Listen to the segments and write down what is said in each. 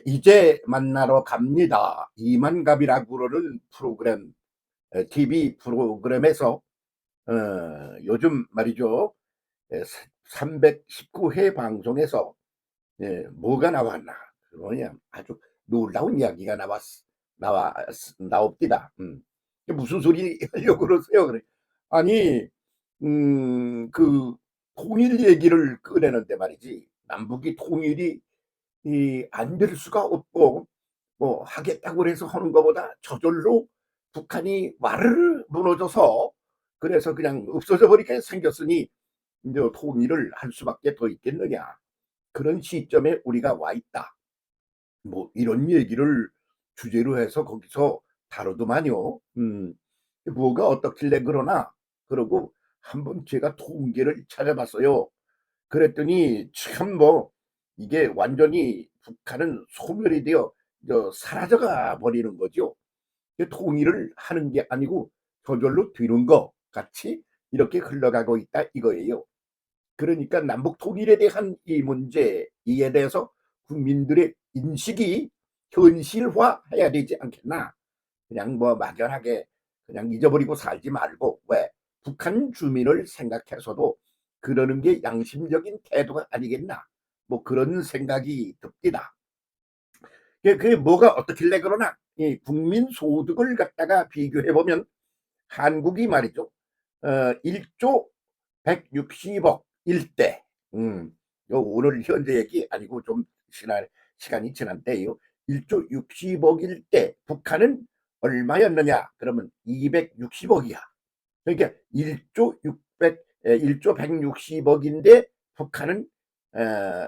이제 만나러 갑니다. 이만갑이라고 그러는 프로그램, TV 프로그램에서 요즘 말이죠. 319회 방송에서 뭐가 나왔나? 그러냐 아주 놀라운 이야기가 나옵니다. 이게 무슨 소리 하려고 그러세요? 그래. 아니, 그 통일 얘기를 꺼내는데 말이지. 남북이 통일이 안 될 수가 없고, 뭐 하겠다고 해서 하는 것보다 저절로 북한이 와르르 무너져서 그래서 그냥 없어져 버리게 생겼으니 이제 통일을 할 수밖에 더 있겠느냐, 그런 시점에 우리가 와 있다, 뭐 이런 얘기를 주제로 해서 거기서 다루더만요. 뭐가 어떻길래 그러나 그러고 한번 제가 통계를 찾아봤어요. 그랬더니 참 뭐 이게 완전히 북한은 소멸이 되어 사라져가 버리는 거죠. 통일을 하는 게 아니고 저절로 되는 것 같이 이렇게 흘러가고 있다 이거예요. 그러니까 남북 통일에 대한 이 문제, 이에 대해서 국민들의 인식이 현실화해야 되지 않겠나. 그냥 뭐 막연하게 그냥 잊어버리고 살지 말고, 왜 북한 주민을 생각해서도 그러는 게 양심적인 태도가 아니겠나, 뭐 그런 생각이 듭니다. 그게 뭐가 어떻길래 그러나, 이 국민 소득을 갖다가 비교해 보면 한국이 말이죠, 1조 160억 일대. 요 오늘 현재 얘기 아니고 좀 시간이 지난 때요. 1조 60억일 때 북한은 얼마였느냐? 그러면 260억이야. 그러니까 1조 600, 1조 160억인데 북한은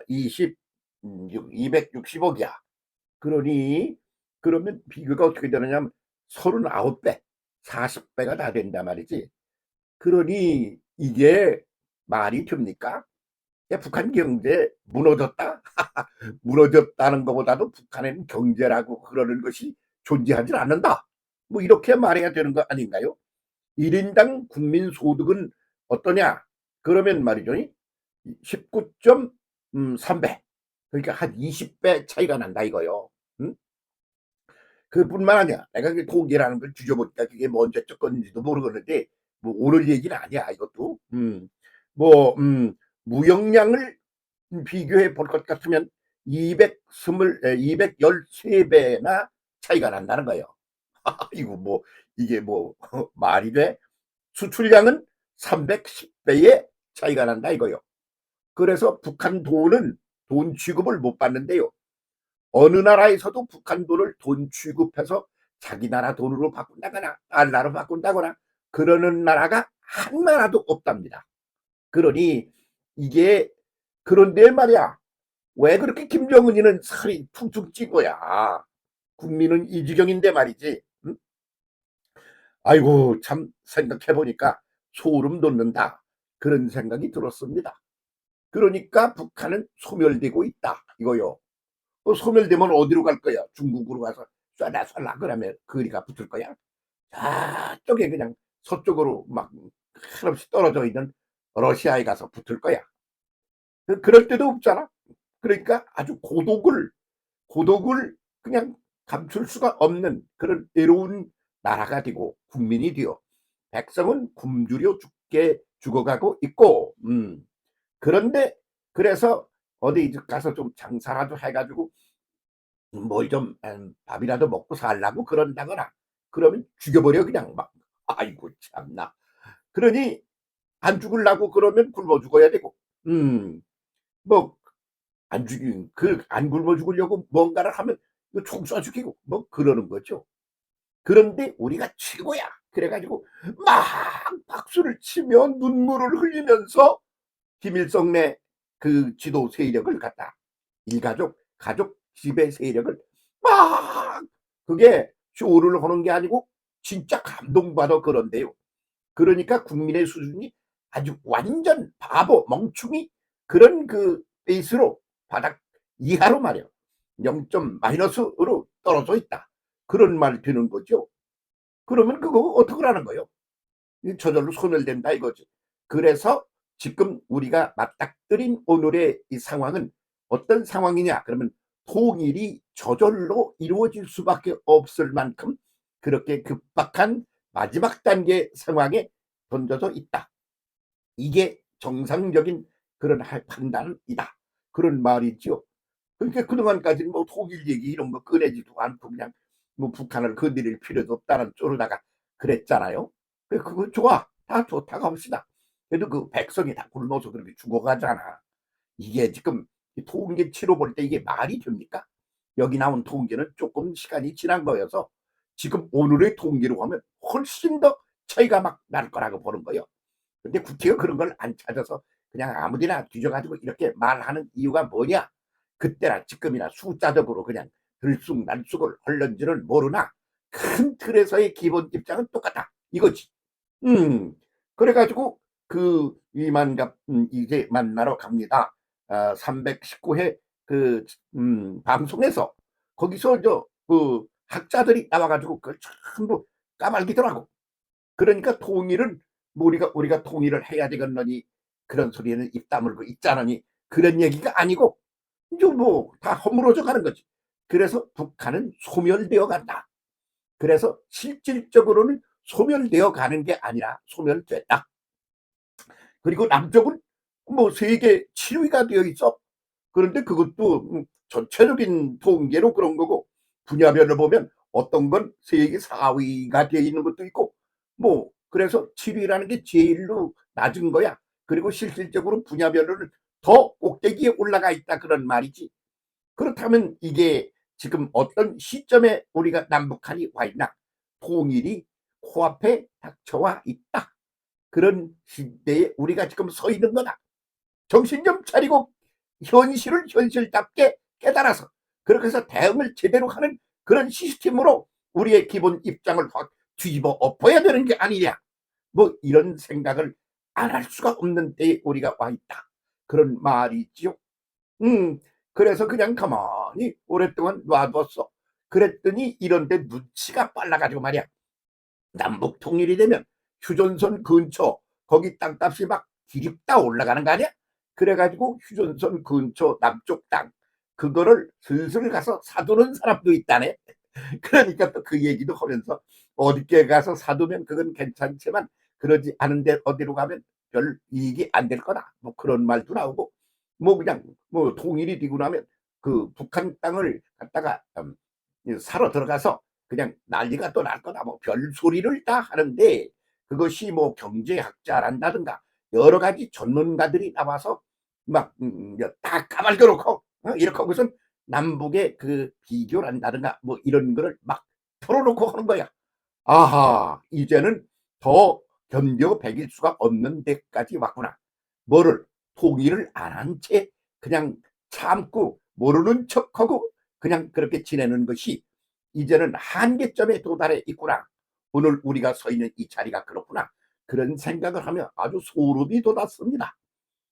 20, 260억이야. 그러니 그러면 비교가 어떻게 되느냐면 39배, 40배가 다 된단 말이지. 그러니 이게 말이 됩니까? 북한 경제 무너졌다? 무너졌다는 것보다도 북한에는 경제라고 그러는 것이 존재하지 않는다, 뭐 이렇게 말해야 되는 거 아닌가요? 1인당 국민 소득은 어떠냐? 그러면 말이죠, 19.3배, 그러니까 한 20배 차이가 난다 이거요. 응? 그뿐만 아니야. 내가 그 통계라는 걸 뒤져보니까 그게 뭐 언제적 건지도 모르겠는데, 뭐 오늘 얘기는 아니야 이것도. 뭐 무역량을 비교해 볼 것 같으면 213배나 차이가 난다는 거예요. 이거 뭐 이게 뭐 말이 돼? 수출량은 310배의 차이가 난다 이거요. 그래서 북한 돈은 돈 취급을 못 받는데요. 어느 나라에서도 북한 돈을 돈 취급해서 자기 나라 돈으로 바꾼다거나 달러로 바꾼다거나 그러는 나라가 한 나라도 없답니다. 그러니 이게, 그런데 말이야, 왜 그렇게 김정은이는 살이 퉁퉁 찌고야? 국민은 이 지경인데 말이지. 응? 아이고 참 생각해보니까 소름 돋는다, 그런 생각이 들었습니다. 그러니까 북한은 소멸되고 있다 이거요. 소멸되면 어디로 갈 거야? 중국으로 가서 쏴라 그러면 거리가 붙을 거야? 저쪽에 그냥 서쪽으로 막 한없이 떨어져 있는 러시아에 가서 붙을 거야. 그럴 때도 없잖아. 그러니까 아주 고독을 그냥 감출 수가 없는 그런 외로운 나라가 되고 국민이 되어 백성은 굶주려 죽어가고 있고, 그런데 그래서 어디 가서 좀 장사라도 해가지고 뭘 좀 밥이라도 먹고 살라고 그런다거나 그러면 죽여버려 그냥 막. 아이고 참나. 그러니 안 죽을라고 그러면 굶어 죽어야 되고, 뭐 안 죽이 그 안 굶어 죽으려고 뭔가를 하면 총 쏴 죽이고 뭐 그러는 거죠. 그런데 우리가 최고야 그래가지고 막 박수를 치며 눈물을 흘리면서 김일성내 그 지도 세력을 갖다, 일가족 가족 지배 세력을 막, 그게 쇼를 하는 게 아니고 진짜 감동받아 그런데요. 그러니까 국민의 수준이 아주 완전 바보 멍충이 그런 그 베이스로 바닥 이하로 말이야, 0점 마이너스로 떨어져 있다, 그런 말 되는 거죠. 그러면 그거 어떻게 하는 거예요? 저절로 소멸된다 이거지. 그래서 지금 우리가 맞닥뜨린 오늘의 이 상황은 어떤 상황이냐 그러면 통일이 저절로 이루어질 수밖에 없을 만큼 그렇게 급박한 마지막 단계 상황에 던져져 있다. 이게 정상적인 그런 판단이다. 그런 말이지요. 그러니까 그동안까지는 뭐 통일 얘기 이런 거 꺼내지도 않고 그냥 뭐 북한을 건드릴 필요도 없다는 쪼르다가 그랬잖아요. 그거 좋아. 다 좋다고 합시다. 그래도 그 백성이 다 굶어서 그렇게 죽어가잖아. 이게 지금 통계치로 볼 때 이게 말이 됩니까? 여기 나온 통계는 조금 시간이 지난 거여서 지금 오늘의 통계로 하면 훨씬 더 차이가 막 날 거라고 보는 거예요. 근데 구태여 그런 걸 안 찾아서 그냥 아무데나 뒤져가지고 이렇게 말하는 이유가 뭐냐? 그때나 지금이나 숫자적으로 그냥 들쑥날쑥을 할는지는 모르나 큰 틀에서의 기본 입장은 똑같다 이거지. 음. 그래가지고 그 이만갑 이제 만나러 갑니다. 319회 그 방송에서 거기서 그 학자들이 나와가지고 그걸 전부 까발리더라고. 그러니까 통일은 뭐 우리가 통일을 해야 되겠느니 그런 소리에는 입 다물고 있자느니 그런 얘기가 아니고 이제 뭐 다 허물어져 가는 거지. 그래서 북한은 소멸되어 간다. 그래서 실질적으로는 소멸되어 가는 게 아니라 소멸됐다. 그리고 남쪽은 뭐 세계 7위가 되어 있어. 그런데 그것도 전체적인 통계로 그런 거고 분야별로 보면 어떤 건 세계 4위가 되어 있는 것도 있고 뭐 그래서 7위라는 게 제일로 낮은 거야. 그리고 실질적으로 분야별로는 더 꼭대기에 올라가 있다 그런 말이지. 그렇다면 이게 지금 어떤 시점에 우리가 남북한이 와 있나? 통일이 코앞에 닥쳐와 있다. 그런 시대에 우리가 지금 서 있는 거다. 정신 좀 차리고 현실을 현실답게 깨달아서 그렇게 해서 대응을 제대로 하는 그런 시스템으로 우리의 기본 입장을 확 뒤집어 엎어야 되는 게 아니냐. 뭐 이런 생각을 안 할 수가 없는 때에 우리가 와 있다. 그런 말이지요. 그래서 그냥 가만히 오랫동안 놔뒀어. 그랬더니 이런데 눈치가 빨라가지고 말이야. 남북 통일이 되면 휴전선 근처 거기 땅값이 막 기립다 올라가는 거 아니야? 그래가지고 휴전선 근처 남쪽 땅 그거를 슬슬 가서 사두는 사람도 있다네. 그러니까 또 그 얘기도 하면서 어디께 가서 사두면 그건 괜찮지만 그러지 않은데 어디로 가면 별 이익이 안 될 거다. 뭐 그런 말도 나오고 뭐 그냥 뭐 통일이 되고 나면 그 북한 땅을 갖다가 사러 들어가서 그냥 난리가 또 날 거다. 뭐 별소리를 다 하는데 그것이 뭐 경제학자란다든가 여러 가지 전문가들이 나와서 막 다 까발겨 놓고 이렇게 하고선 남북의 그 비교란다든가 뭐 이런 거를 막 털어놓고 하는 거야. 아하, 이제는 더 견뎌 배길 수가 없는 데까지 왔구나. 뭐를 통일을 안 한 채 그냥 참고 모르는 척하고 그냥 그렇게 지내는 것이 이제는 한계점에 도달해 있구나. 오늘 우리가 서 있는 이 자리가 그렇구나. 그런 생각을 하면 아주 소름이 돋았습니다.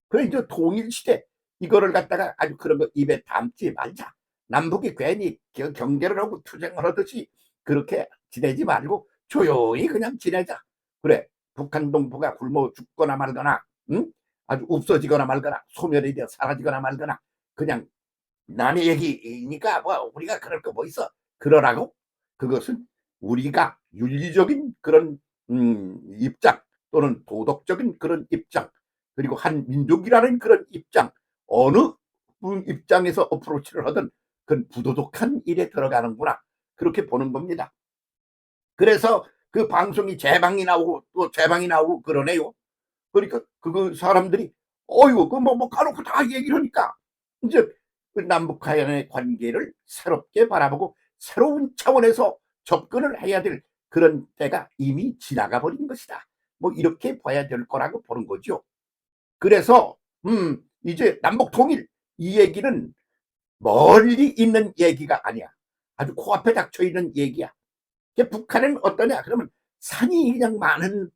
그래 이제 통일시대 이거를 갖다가 아주 그런 거 입에 담지 말자. 남북이 괜히 경계를 하고 투쟁을 하듯이 그렇게 지내지 말고 조용히 그냥 지내자. 그래 북한 동포가 굶어 죽거나 말거나 응? 아주 없어지거나 말거나 소멸이 되어 사라지거나 말거나 그냥 남의 얘기니까 뭐 우리가 그럴 거 뭐 있어. 그러라고 그것은 우리가 윤리적인 그런 입장 또는 도덕적인 그런 입장 그리고 한 민족이라는 그런 입장 어느 입장에서 어프로치를 하든 그건 부도덕한 일에 들어가는구나 그렇게 보는 겁니다. 그래서 그 방송이 재방이 나오고 또 재방이 나오고 그러네요. 그러니까 그 사람들이 어이구 그뭐 까놓고 다 얘기를 하니까 이제 그 남북한의 관계를 새롭게 바라보고 새로운 차원에서 접근을 해야 될 그런 때가 이미 지나가 버린 것이다. 뭐 이렇게 봐야 될 거라고 보는 거죠. 그래서 이제 남북 통일 이 얘기는 멀리 있는 얘기가 아니야. 아주 코앞에 닥쳐 있는 얘기야. 북한은 어떠냐? 그러면 산이 그냥 많은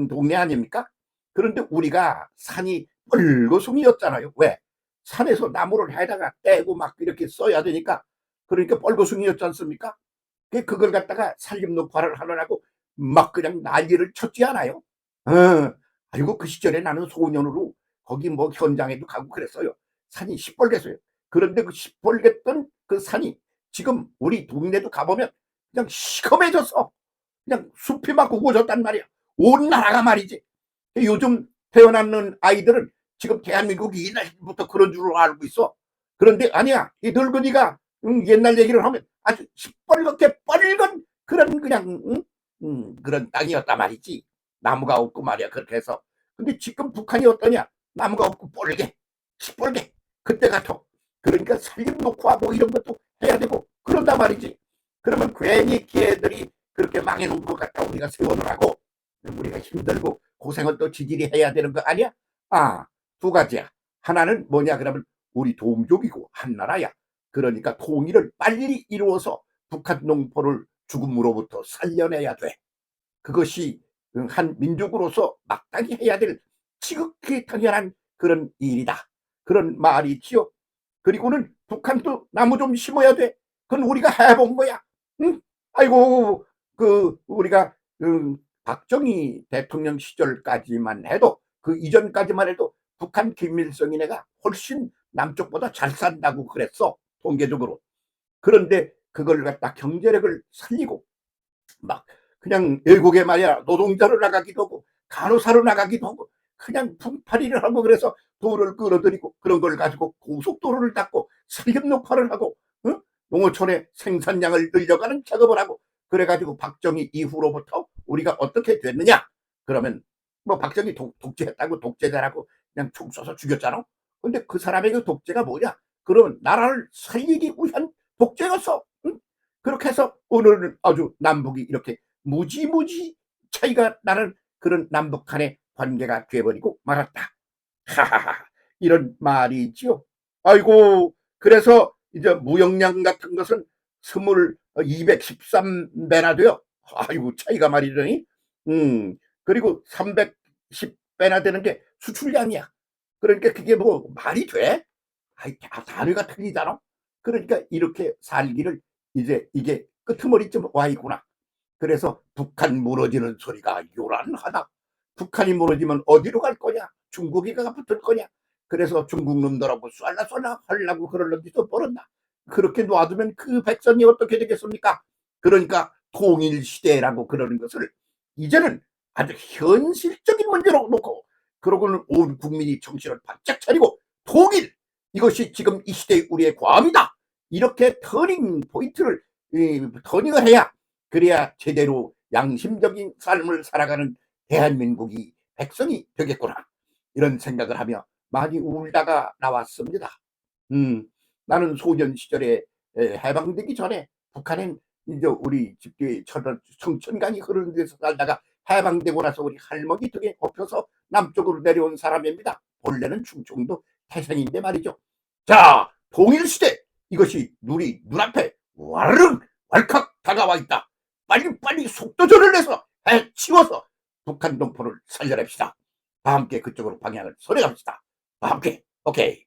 동네 아닙니까? 그런데 우리가 산이 뻘거숭이였잖아요. 왜? 산에서 나무를 해다가 떼고 막 이렇게 써야 되니까 그러니까 뻘거숭이였지 않습니까? 그걸 갖다가 산림 녹화를 하느라고 막 그냥 난리를 쳤지 않아요? 어, 아이고 그 시절에 나는 소년으로 거기 뭐 현장에도 가고 그랬어요. 산이 시뻘갰어요. 그런데 그 시뻘갰던 그 산이 지금 우리 동네도 가보면 그냥 시커매져서 그냥 숲이 막 우거졌단 말이야. 온 나라가 말이지. 요즘 태어나는 아이들은 지금 대한민국이 옛날부터 그런 줄 알고 있어. 그런데 아니야. 이 늙은이가 옛날 얘기를 하면 아주 시뻘겋게 뻘건 그런 그냥 그런 땅이었단 말이지. 나무가 없고 말이야. 그렇게 해서. 근데 지금 북한이 어떠냐? 나무가 없고 뻘게 시뻘게 그때 같아. 그러니까 살림 놓고 하고 이런 것도 해야 되고 그런단 말이지. 그러면 괜히 걔들이 그렇게 망해놓은 것 같다 우리가 세워놓으라고 우리가 힘들고 고생을 또 지질이 해야 되는 거 아니야? 아, 두 가지야. 하나는 뭐냐 그러면 우리 동족이고 한나라야. 그러니까 통일을 빨리 이루어서 북한 농포를 죽음으로부터 살려내야 돼. 그것이 한 민족으로서 마땅히 해야 될 지극히 당연한 그런 일이다. 그런 말이지요. 그리고는 북한도 나무 좀 심어야 돼. 그건 우리가 해본 거야. 응? 아이고 그 우리가 박정희 대통령 시절까지만 해도 그 이전까지만 해도 북한 김일성이네가 훨씬 남쪽보다 잘 산다고 그랬어. 통계적으로. 그런데 그걸 갖다 경제력을 살리고 막 그냥 외국에 말이야 노동자로 나가기도 하고 간호사로 나가기도 하고 그냥 풍파리를 하고 그래서 돈을 끌어들이고 그런 걸 가지고 고속도로를 닦고 산림 녹화를 하고 응? 농어촌의 생산량을 늘려가는 작업을 하고 그래가지고 박정희 이후로부터 우리가 어떻게 됐느냐 그러면 뭐 박정희 독재했다고 독재자라고 그냥 총 쏘서 죽였잖아. 근데 그 사람의 그 독재가 뭐냐 그러면 나라를 살리기 위한 독재였어. 응? 그렇게 해서 오늘은 아주 남북이 이렇게 무지무지 차이가 나는 그런 남북 간의 관계가 돼버리고 말았다. 하하하 이런 말이 있지요. 아이고 그래서 이제 무역량 같은 것은 213배나 돼요. 아이고 차이가 말이더니 그리고 310배나 되는 게 수출량이야. 그러니까 그게 뭐 말이 돼? 아이 다 단어가 틀리잖아. 그러니까 이렇게 살기를 이제 이게 끄트머리쯤 와 있구나. 그래서 북한 무너지는 소리가 요란하다. 북한이 무너지면 어디로 갈 거냐? 중국이가 붙을 거냐? 그래서 중국 놈들하고 쏠라 하려고 그러는 짓도 벌었나? 그렇게 놔두면 그 백성이 어떻게 되겠습니까? 그러니까 통일시대라고 그러는 것을 이제는 아주 현실적인 문제로 놓고 그러고는 온 국민이 정신을 바짝 차리고 통일 이것이 지금 이 시대의 우리의 과업이다. 이렇게 터닝 포인트를 터닝을 해야 그래야 제대로 양심적인 삶을 살아가는 대한민국이 백성이 되겠구나 이런 생각을 하며 많이 울다가 나왔습니다. 나는 소년 시절에 해방되기 전에 북한엔 이제 우리 집뒤 청천강이 흐르는 데서 살다가 해방되고 나서 우리 할머니 등에 업혀서 남쪽으로 내려온 사람입니다. 본래는 충청도 태생인데 말이죠. 자, 통일시대 이것이 우리 눈앞에 와르릉 왈칵 다가와 있다. 빨리빨리 속도전을 내서 해치워서 북한 동포를 살려냅시다. 다 함께 그쪽으로 방향을 선회합시다. 다 함께 오케이.